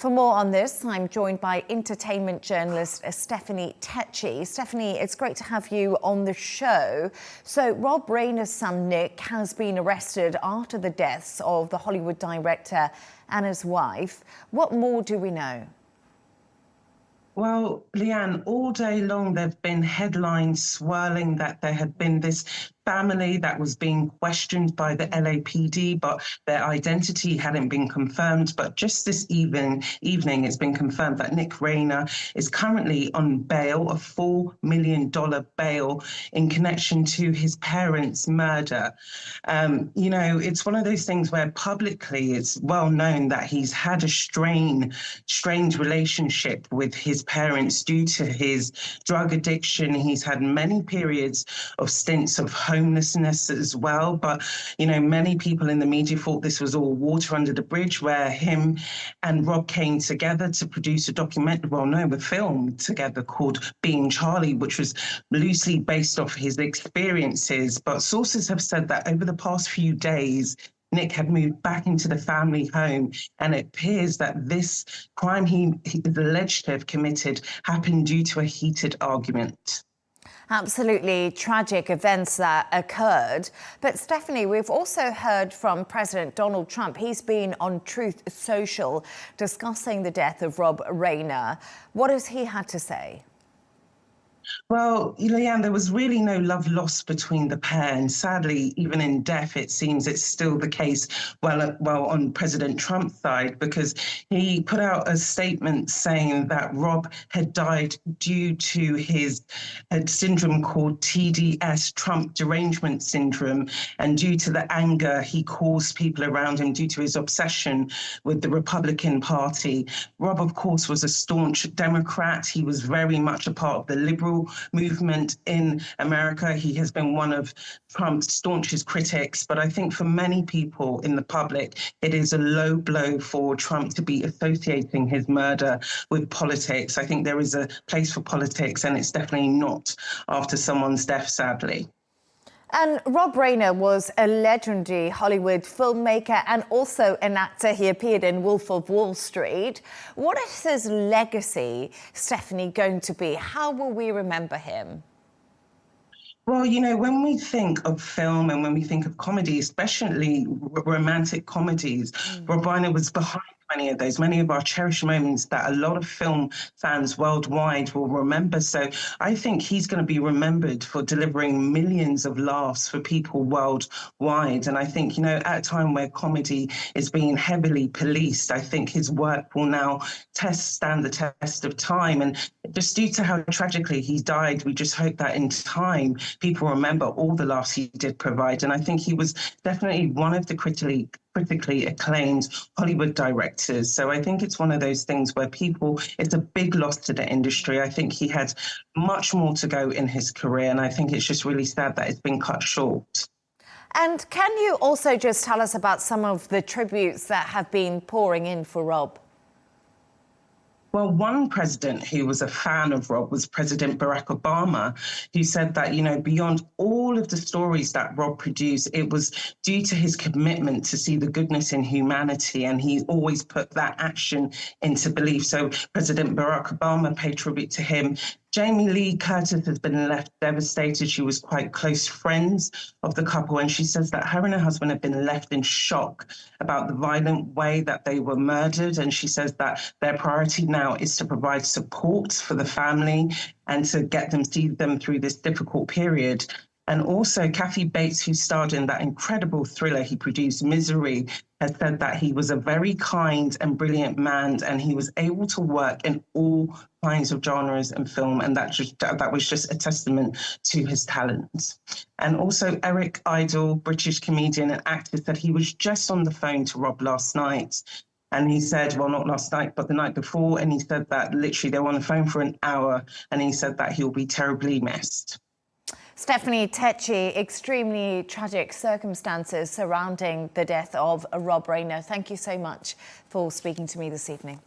For more on this, I'm joined by entertainment journalist Stephanie Takyi. Stephanie, it's great to have you on the show. So Rob Reiner's son Nick has been arrested after the deaths of the Hollywood director and his wife. What more do we know? Well, Leanne, all day long there have been headlines swirling that there had been this family that was being questioned by the LAPD, but their identity hadn't been confirmed. But just this evening, it's been confirmed that Nick Reiner is currently on bail, a $4 million bail in connection to his parents' murder. It's one of those things where publicly it's well known that he's had a strained relationship with his parents due to his drug addiction. He's had many periods of stints of homelessness as well. But, many people in the media thought this was all water under the bridge, where him and Rob came together to produce a film together called Being Charlie, which was loosely based off his experiences. But sources have said that over the past few days, Nick had moved back into the family home, and it appears that this crime he is alleged to have committed happened due to a heated argument. Absolutely tragic events that occurred. But Stephanie, we've also heard from President Donald Trump. He's been on Truth Social discussing the death of Rob Reiner. What has he had to say? Well, Leanne, there was really no love lost between the pair, and sadly, even in death, it seems it's still the case. Well, on President Trump's side, because he put out a statement saying that Rob had died due to his syndrome called TDS, Trump Derangement Syndrome, and due to the anger he caused people around him due to his obsession with the Republican Party. Rob, of course, was a staunch Democrat. He was very much a part of the liberal movement in America. He has been one of Trump's staunchest critics, but I think for many people in the public, it is a low blow for Trump to be associating his murder with politics. I think there is a place for politics, and it's definitely not after someone's death, sadly. And Rob Reiner was a legendary Hollywood filmmaker and also an actor. He appeared in Wolf of Wall Street. What is his legacy, Stephanie, going to be? How will we remember him? Well, when we think of film and when we think of comedy, especially romantic comedies, Rob Reiner was behind many of those, many of our cherished moments that a lot of film fans worldwide will remember. So I think he's going to be remembered for delivering millions of laughs for people worldwide. And I think, at a time where comedy is being heavily policed, I think his work will now stand the test of time. And just due to how tragically he died, we just hope that in time, people remember all the laughs he did provide. And I think he was definitely one of the critically acclaimed Hollywood directors. So I think it's one of those things where it's a big loss to the industry. I think he had much more to go in his career, and I think it's just really sad that it's been cut short. And can you also just tell us about some of the tributes that have been pouring in for Rob? Well, one president who was a fan of Rob was President Barack Obama, who said that, beyond all of the stories that Rob produced, it was due to his commitment to see the goodness in humanity, and he always put that action into belief. So President Barack Obama paid tribute to him. Jamie Lee Curtis has been left devastated. She was quite close friends of the couple, and she says that her and her husband have been left in shock about the violent way that they were murdered. And she says that their priority now is to provide support for the family and to see them through this difficult period. And also, Kathy Bates, who starred in that incredible thriller he produced, Misery, has said that he was a very kind and brilliant man, and he was able to work in all kinds of genres and film, and that was just a testament to his talents. And also, Eric Idle, British comedian and actor, said he was just on the phone to Rob last night. And he said, well, not last night, but the night before, and he said that literally they were on the phone for an hour, and he said that he'll be terribly missed. Stephanie Takyi, extremely tragic circumstances surrounding the death of Rob Reiner. Thank you so much for speaking to me this evening.